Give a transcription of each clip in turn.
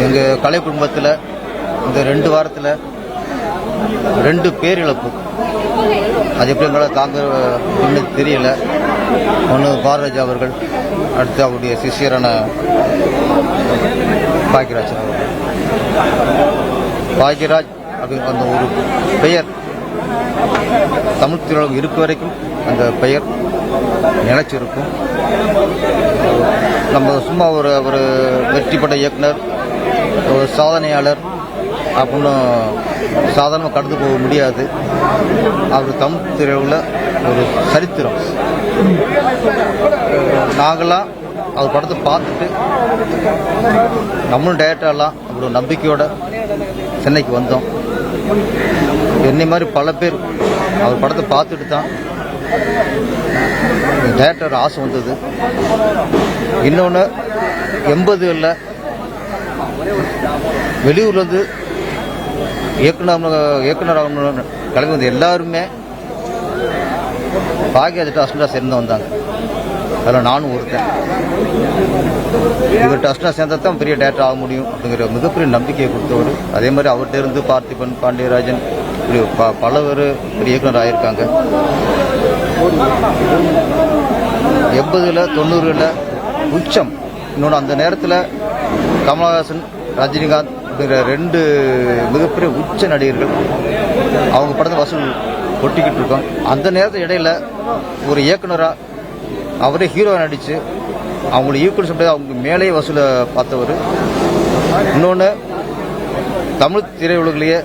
எங்கள் கலை குடும்பத்தில் இந்த 2 வாரத்தில் 2 பேரிழப்பு. அது எப்படி எங்களால் தாங்க இன்னும் தெரியல. ஒன்று பாரராஜ் அவர்கள், அடுத்து அவருடைய சிஷியரான பாக்கியராஜ் அவர்கள். பாக்கியராஜ் அப்படிங்கிற அந்த ஒரு பெயர் தமிழ் திரையுலகம் இருக்க வரைக்கும் அந்த பெயர் நிலைச்சிருக்கும். நம்ம சும்மா ஒரு வெற்றி பெற்ற இயக்குனர், ஒரு சாதனையாளர் அப்படின்னு சாதாரணமாக கடந்து போக முடியாது. அவர் தமிழ் திரையுலகில் ஒரு சரித்திரம். நாங்களாம் அவர் படத்தை பார்த்துட்டு நம்மளும் டேரக்டரெல்லாம் அவ்வளோ நம்பிக்கையோட சென்னைக்கு வந்தோம். என்னை மாதிரி பல பேர் அவர் படத்தை பார்த்துட்டு தான் டேரக்டர் ஆசை வந்தது. இன்னொன்று 80களில் வெளியூர்லேருந்து இயக்குனர் கிளம்பி வந்த எல்லாருமே பாக்கியராஜ் அஸ்டா சேர்ந்து வந்தாங்க. அதில் நானும் ஒருத்தன். இவர்கிட்ட அஸ்டா சேர்ந்தா தான் பெரிய டேரக்டர் ஆக முடியும் அப்படிங்கிற மிகப்பெரிய நம்பிக்கையை கொடுத்தவர். அதே மாதிரி அவர்கிட்ட இருந்து பார்த்திபன், பாண்டியராஜன், இப்படி பல பேர் பெரிய இயக்குனர் ஆகியிருக்காங்க. 80களில் 90களில் உச்சம். இன்னொன்று அந்த நேரத்தில் கமலஹாசன், ரஜினிகாந்த் அப்படிங்கிற 2 மிகப்பெரிய உச்ச நடிகர்கள். அவங்க படத்தை வசூல் கொட்டிக்கிட்டு இருக்கோம். அந்த நேரத்தில் இடையில ஒரு இயக்குனராக அவரே ஹீரோவை நடித்து அவங்கள ஈக்குவல் சொல்லிட்டு அவங்க மேலேயே வசூலை பார்த்தவர். இன்னொன்று தமிழ் திரையுலகிலேயே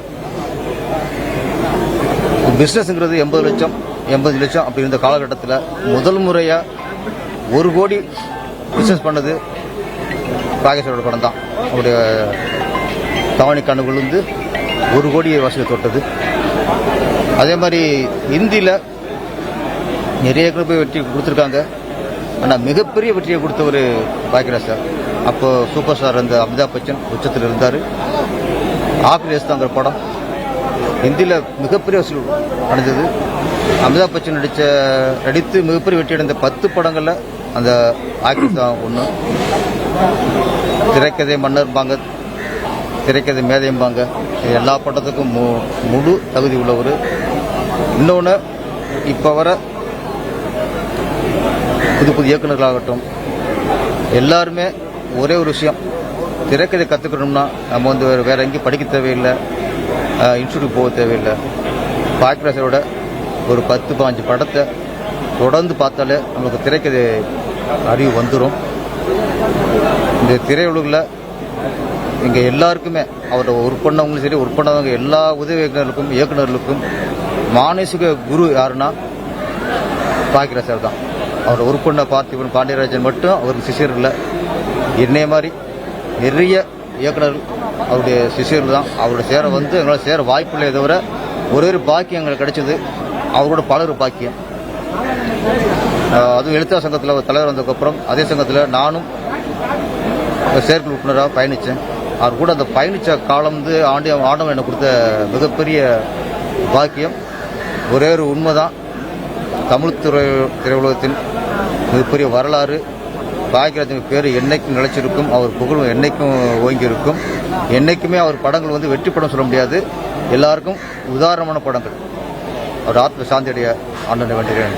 பிஸ்னஸ்ங்கிறது 80 லட்சம் 80 லட்சம் அப்படி இருந்த காலகட்டத்தில் முதல் முறையாக 1 கோடி பிஸ்னஸ் பண்ணது பாகேஸ்வரோட படம் தான். அவருடைய தவணை கணக்குகள் வந்து 1 கோடி வசூலை தொட்டது. அதே மாதிரி இந்தியில் நிறைய போய் வெற்றி கொடுத்துருக்காங்க. ஆனால் மிகப்பெரிய வெற்றியை கொடுத்தவர் பாக்கியராஜ் சார். அப்போ சூப்பர் ஸ்டார் இருந்த அமிதாப் பச்சன் உச்சத்தில் இருந்தார். ஆக்ரேஸ் தாங்கிற படம் ஹிந்தியில் மிகப்பெரிய வசூல் அடைஞ்சது. அமிதாப் பச்சன் நடித்து மிகப்பெரிய வெற்றி அடைந்த 10 படங்களில் அந்த ஆக்ரேஸ் தான் ஒன்று. திரைக்கதை மன்னர்பாங்க, திரைக்கதை மேதையம்பாங்க. எல்லா படத்துக்கும் முழு தகுதி உள்ளவர். இன்னொன்று இப்போ வர புது இயக்குநர்களாகட்டும் எல்லாருமே ஒரே ஒரு விஷயம், திரைக்கதை கற்றுக்கணும்னா நம்ம வந்து வேற எங்கேயும் படிக்க தேவையில்லை, இன்ஸ்டியூட்டுக்கு போக தேவையில்லை. பாக்கியராஜரோட ஒரு 10-15 படத்தை தொடர்ந்து பார்த்தாலே நம்மளுக்கு திரைக்கதை அறிவு வந்துடும். இந்த திரையுலகில் இங்கே எல்லாருக்குமே அவரோட ஒர்க் பண்ணவங்களும் சரி, ஒர்க் பண்ணவங்க எல்லா உதவி இயக்குநர்களுக்கும் மானசீக குரு யாருன்னா பாக்கியராஜ் சார் தான். அவரோட ஒர்க் பண்ண பார்த்திபன், பாண்டியராஜன் மட்டும் அவருக்கு சிஷியர் இல்லை. என்னைய மாதிரி நிறைய இயக்குநர்கள் அவருடைய சிஷியர்கள் தான். அவரோட சேர வந்து எங்களால் சேர வாய்ப்பு இல்லை. தவிர ஒரே ஒரு பாக்கியம் எங்களுக்கு கிடைச்சது, அவரோட பலர் பாக்கியம். அதுவும் எழுத்தாளர் சங்கத்தில் தலைவர் வந்ததுக்கப்புறம் அதே சங்கத்தில் நானும் செயற்குழு உறுப்பினராக பயணித்தேன். அவர் கூட அந்த பயணித்த காலம் வந்து ஆண்டவன் எனக்கு கொடுத்த மிகப்பெரிய பாக்கியம். ஒரே ஒரு உண்மைதான், தமிழ் திரையுலகத்தின் மிகப்பெரிய வரலாறு பாக்கியராஜன் பேர் என்னைக்கும் நிலைச்சிருக்கும். அவர் புகழும் என்னைக்கும் ஓங்கியிருக்கும். என்னைக்குமே அவர் படங்கள் வந்து வெற்றி படம் சொல்ல முடியாது, எல்லாருக்கும் உதாரணமான படங்கள். அவர் ஆத்ம சாந்தியடைய ஆண்டனை வேண்டுகிறேன்.